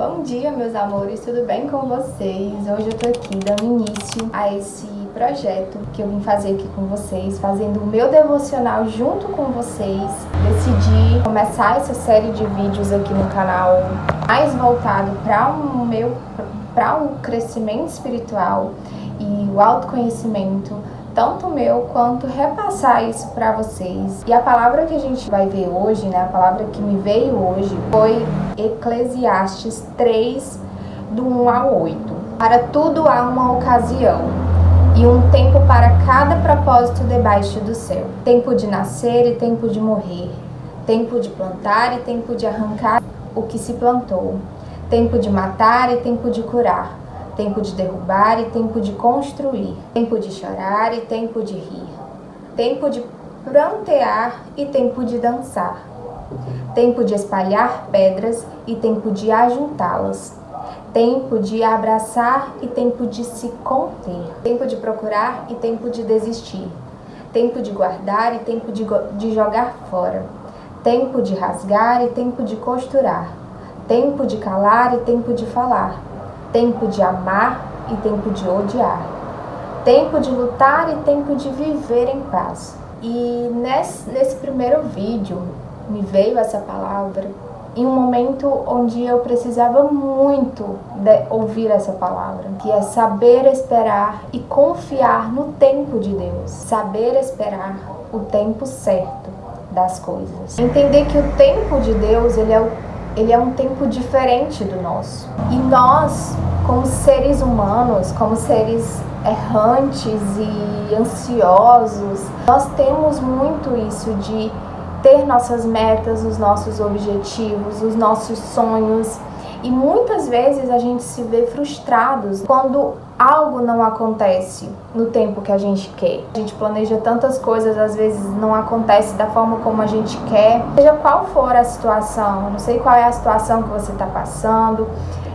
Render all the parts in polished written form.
Bom dia, meus amores, tudo bem com vocês? Hoje eu tô aqui dando início a esse projeto que eu vim fazer aqui com vocês, fazendo o meu devocional junto com vocês. Decidi começar essa série de vídeos aqui no canal mais voltado para o crescimento espiritual e o autoconhecimento, tanto meu quanto repassar isso para vocês. E a palavra que a gente vai ver hoje, a palavra que me veio hoje foi Eclesiastes 3, do 1 ao 8. Para tudo há uma ocasião e um tempo para cada propósito debaixo do céu. Tempo de nascer e tempo de morrer. Tempo de plantar e tempo de arrancar o que se plantou. Tempo de matar e tempo de curar. Tempo de derrubar e tempo de construir. Tempo de chorar e tempo de rir. Tempo de prantear e tempo de dançar. Tempo de espalhar pedras e tempo de ajuntá-las. Tempo de abraçar e tempo de se conter. Tempo de procurar e tempo de desistir. Tempo de guardar e tempo de jogar fora. Tempo de rasgar e tempo de costurar. Tempo de calar e tempo de falar. Tempo de amar e tempo de odiar. Tempo de lutar e tempo de viver em paz. E nesse primeiro vídeo me veio essa palavra em um momento onde eu precisava muito ouvir essa palavra, que é saber esperar e confiar no tempo de Deus. Saber esperar o tempo certo das coisas. Entender que o tempo de Deus, ele é um tempo diferente do nosso. E nós, como seres humanos, como seres errantes e ansiosos, nós temos muito isso de ter nossas metas, os nossos objetivos, os nossos sonhos. E muitas vezes a gente se vê frustrados quando algo não acontece no tempo que a gente quer. A gente planeja tantas coisas, às vezes não acontece da forma como a gente quer. Seja qual for a situação, eu não sei qual é a situação que você está passando,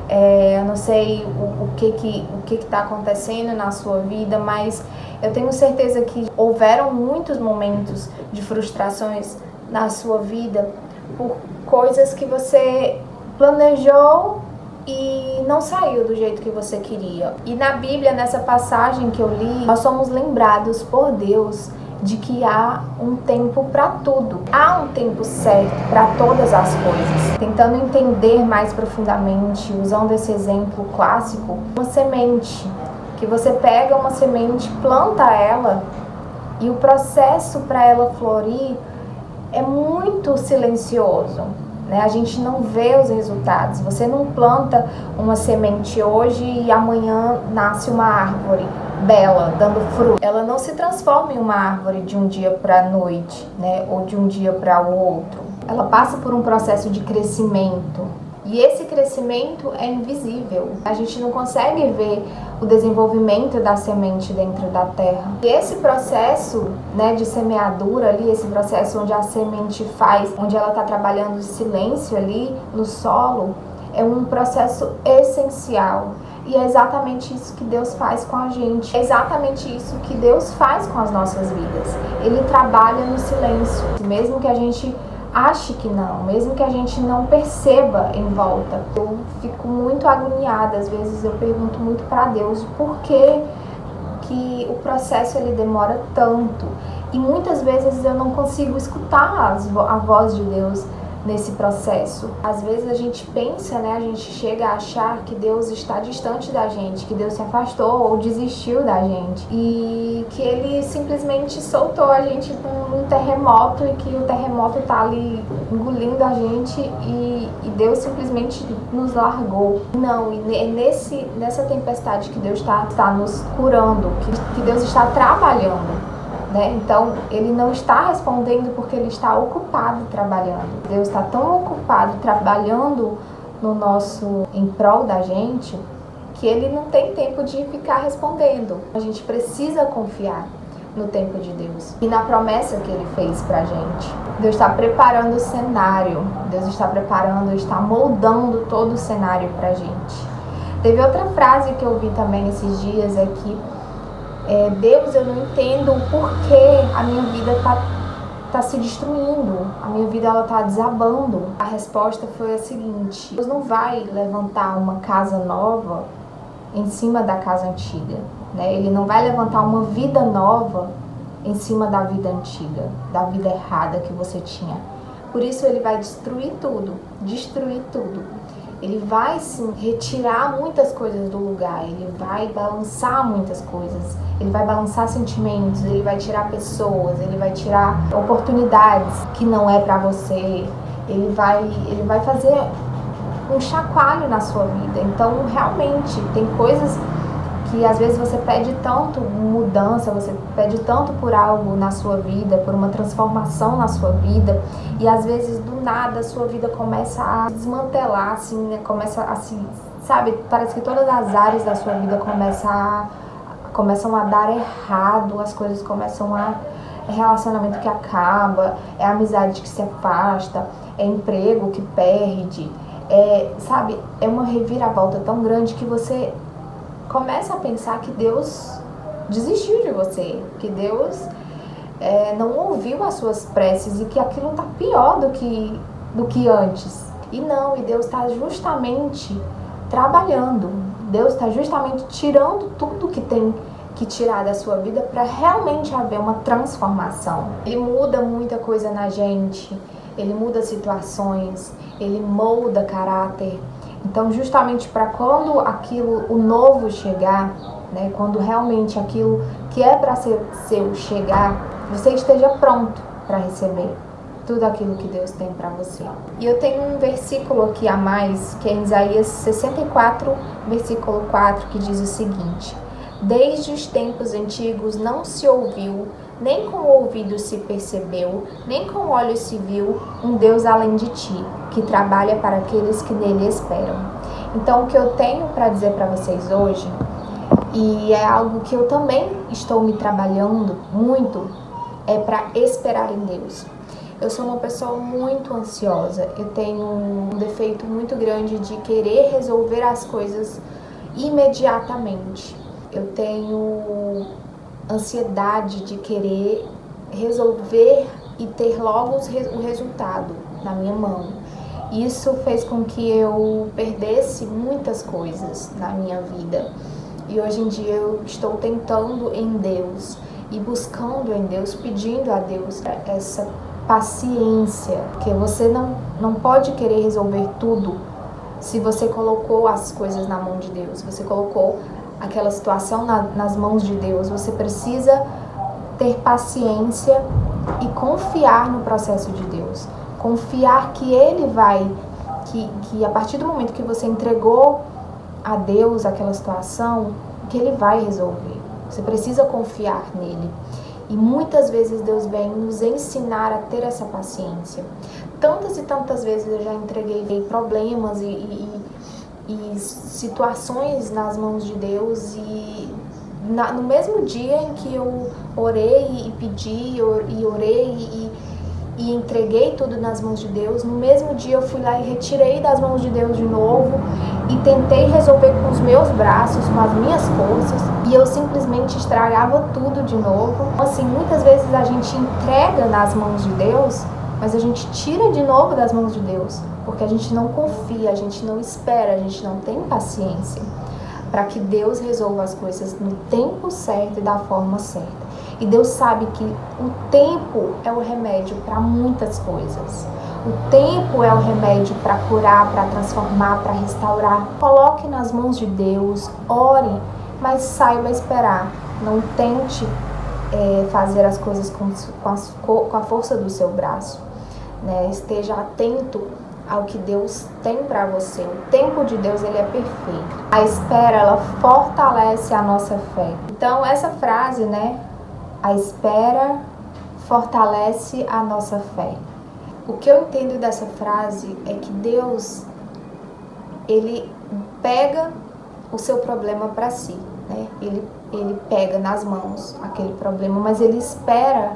eu não sei o que está acontecendo na sua vida, mas eu tenho certeza que houveram muitos momentos de frustrações na sua vida por coisas que você planejou e não saiu do jeito que você queria. E na Bíblia, nessa passagem que eu li, nós somos lembrados por Deus de que há um tempo para tudo. Há um tempo certo para todas as coisas. Tentando entender mais profundamente, usando esse exemplo clássico, uma semente, que você pega uma semente, planta ela, e o processo para ela florir é muito silencioso. A gente não vê os resultados. Você não planta uma semente hoje e amanhã nasce uma árvore bela, dando fruto. Ela não se transforma em uma árvore de um dia para a noite, ou de um dia para o outro. Ela passa por um processo de crescimento. E esse crescimento é invisível. A gente não consegue ver o desenvolvimento da semente dentro da terra. E esse processo, de semeadura ali, esse processo onde a semente onde ela está trabalhando o silêncio ali no solo, é um processo essencial. E é exatamente isso que Deus faz com a gente. É exatamente isso que Deus faz com as nossas vidas. Ele trabalha no silêncio. Mesmo que a gente ache que não, mesmo que a gente não perceba em volta. Eu fico muito agoniada, às vezes eu pergunto muito para Deus por que o processo ele demora tanto. E muitas vezes eu não consigo escutar a voz de Deus nesse processo. Às vezes a gente pensa, a gente chega a achar que Deus está distante da gente, que Deus se afastou ou desistiu da gente. E que Ele simplesmente soltou a gente num terremoto e que o terremoto está ali engolindo a gente e Deus simplesmente nos largou. Não, e é nessa tempestade que Deus está nos curando, que Deus está trabalhando. Então, Ele não está respondendo porque Ele está ocupado trabalhando. Deus está tão ocupado trabalhando em prol da gente, que Ele não tem tempo de ficar respondendo. A gente precisa confiar no tempo de Deus e na promessa que Ele fez pra gente. Deus está preparando o cenário, Deus está moldando todo o cenário pra gente. Teve outra frase que eu vi também esses dias aqui. Deus, eu não entendo o porquê a minha vida tá está se destruindo, a minha vida ela está desabando. A resposta foi a seguinte: Deus não vai levantar uma casa nova em cima da casa antiga, né? Ele não vai levantar uma vida nova em cima da vida antiga, da vida errada que você tinha. Por isso ele vai destruir tudo. Ele vai sim retirar muitas coisas do lugar, ele vai balançar muitas coisas, ele vai balançar sentimentos, ele vai tirar pessoas, ele vai tirar oportunidades que não é pra você, ele vai fazer um chacoalho na sua vida. Então realmente tem coisas que às vezes você pede tanto mudança, você pede tanto por algo na sua vida, por uma transformação na sua vida, e às vezes do nada a sua vida começa a desmantelar, assim, né? Começa a se, sabe, parece que todas as áreas da sua vida começam a dar errado, as coisas começam a... É relacionamento que acaba, é amizade que se afasta, é emprego que perde, sabe, é uma reviravolta tão grande que você começa a pensar que Deus desistiu de você, que Deus não ouviu as suas preces e que aquilo está pior do que antes. E Deus está justamente trabalhando, Deus está justamente tirando tudo que tem que tirar da sua vida para realmente haver uma transformação. Ele muda muita coisa na gente, ele muda situações, ele molda caráter. Então, justamente para quando o novo chegar, né, quando realmente aquilo que é para ser seu chegar, você esteja pronto para receber tudo aquilo que Deus tem para você. E eu tenho um versículo aqui a mais, que é em Isaías 64, versículo 4, que diz o seguinte: Desde os tempos antigos não se ouviu, nem com o ouvido se percebeu, nem com olhos se viu um Deus além de ti, que trabalha para aqueles que nele esperam. Então, o que eu tenho para dizer para vocês hoje, e é algo que eu também estou me trabalhando muito, é para esperar em Deus. Eu sou uma pessoa muito ansiosa, eu tenho um defeito muito grande de querer resolver as coisas imediatamente. Eu tenho ansiedade de querer resolver e ter logo o resultado na minha mão. Isso fez com que eu perdesse muitas coisas na minha vida. E hoje em dia eu estou tentando em Deus e buscando em Deus, pedindo a Deus essa paciência, porque você não pode querer resolver tudo se você colocou as coisas na mão de Deus, você colocou aquela situação nas mãos de Deus. Você precisa ter paciência e confiar no processo de Deus. Confiar que Ele vai, que a partir do momento que você entregou a Deus aquela situação, que Ele vai resolver. Você precisa confiar nele. E muitas vezes Deus vem nos ensinar a ter essa paciência. Tantas e tantas vezes eu já entreguei problemas e situações nas mãos de Deus, e no mesmo dia em que eu orei e pedi e orei e entreguei tudo nas mãos de Deus, no mesmo dia eu fui lá e retirei das mãos de Deus de novo e tentei resolver com os meus braços, com as minhas forças, e eu simplesmente estragava tudo de novo. Assim, muitas vezes a gente entrega nas mãos de Deus, mas a gente tira de novo das mãos de Deus, porque a gente não confia, a gente não espera, a gente não tem paciência para que Deus resolva as coisas no tempo certo e da forma certa. E Deus sabe que o tempo é o remédio para muitas coisas. O tempo é o remédio para curar, para transformar, para restaurar. Coloque nas mãos de Deus, ore, mas saiba esperar. Não tente fazer as coisas com a força do seu braço, né? Esteja atento ao que Deus tem para você. O tempo de Deus, ele é perfeito. A espera, ela fortalece a nossa fé. Então, essa frase, né? A espera fortalece a nossa fé. O que eu entendo dessa frase é que Deus, ele pega o seu problema para si, né? Ele pega nas mãos aquele problema, mas ele espera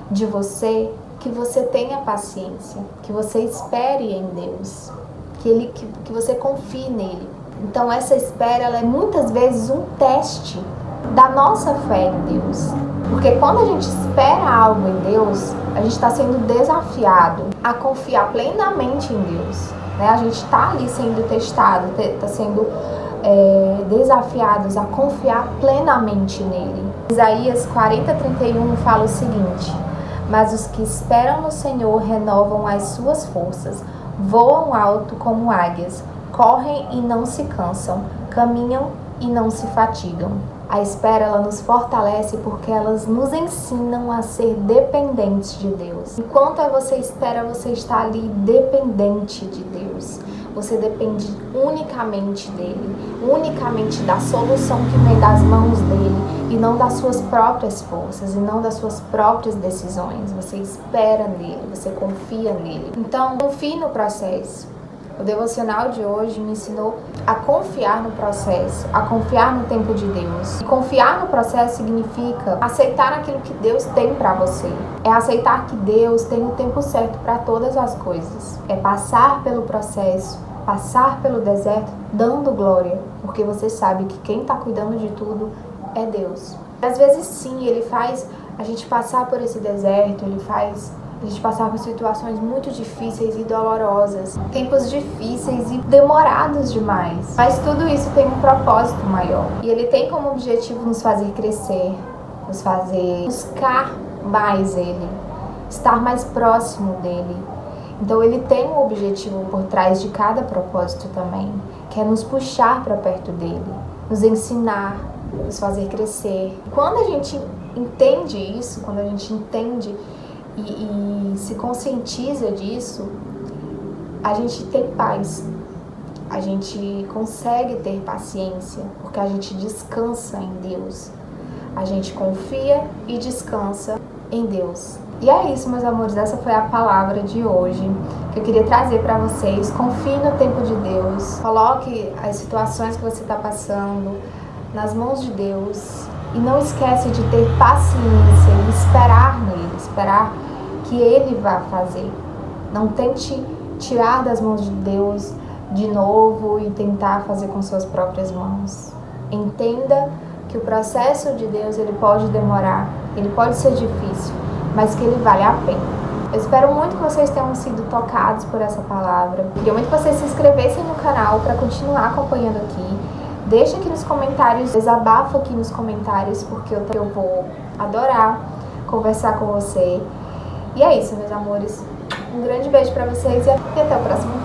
de você que você tenha paciência, que você espere em Deus, que você confie nele. Então essa espera, ela é muitas vezes um teste da nossa fé em Deus. Porque quando a gente espera algo em Deus, a gente está sendo desafiado a confiar plenamente em Deus, né? A gente está ali sendo testado, está sendo desafiados a confiar plenamente nele. Isaías 40:31 fala o seguinte: mas os que esperam no Senhor renovam as suas forças, voam alto como águias, correm e não se cansam, caminham e não se fatigam. A espera, ela nos fortalece porque elas nos ensinam a ser dependentes de Deus. Enquanto você espera, você está ali dependente de Deus. Você depende unicamente dele, unicamente da solução que vem das mãos dele e não das suas próprias forças e não das suas próprias decisões. Você espera nele, você confia nele. Então, confie no processo. O devocional de hoje me ensinou a confiar no processo, a confiar no tempo de Deus. E confiar no processo significa aceitar aquilo que Deus tem para você. É aceitar que Deus tem o tempo certo para todas as coisas. É passar pelo processo, passar pelo deserto, dando glória, porque você sabe que quem está cuidando de tudo é Deus. Às vezes sim, Ele faz a gente passar por esse deserto, Ele faz a gente passar por situações muito difíceis e dolorosas, tempos difíceis e demorados demais. Mas tudo isso tem um propósito maior. E Ele tem como objetivo nos fazer crescer, nos fazer buscar mais Ele, estar mais próximo dEle. Então Ele tem um objetivo por trás de cada propósito também, que é nos puxar para perto dEle, nos ensinar, nos fazer crescer. Quando a gente entende isso, quando a gente entende e se conscientiza disso, a gente tem paz, a gente consegue ter paciência, porque a gente descansa em Deus, a gente confia e descansa em Deus. E é isso, meus amores, essa foi a palavra de hoje que eu queria trazer para vocês. Confie no tempo de Deus, coloque as situações que você está passando nas mãos de Deus. E não esquece de ter paciência e esperar nele, esperar que Ele vá fazer. Não tente tirar das mãos de Deus de novo e tentar fazer com suas próprias mãos. Entenda que o processo de Deus, ele pode demorar, ele pode ser difícil, mas que ele vale a pena. Eu espero muito que vocês tenham sido tocados por essa palavra. Queria muito que vocês se inscrevessem no canal para continuar acompanhando aqui. Deixa aqui nos comentários, desabafa aqui nos comentários, porque eu vou adorar conversar com você. E é isso, meus amores. Um grande beijo pra vocês e até o próximo vídeo.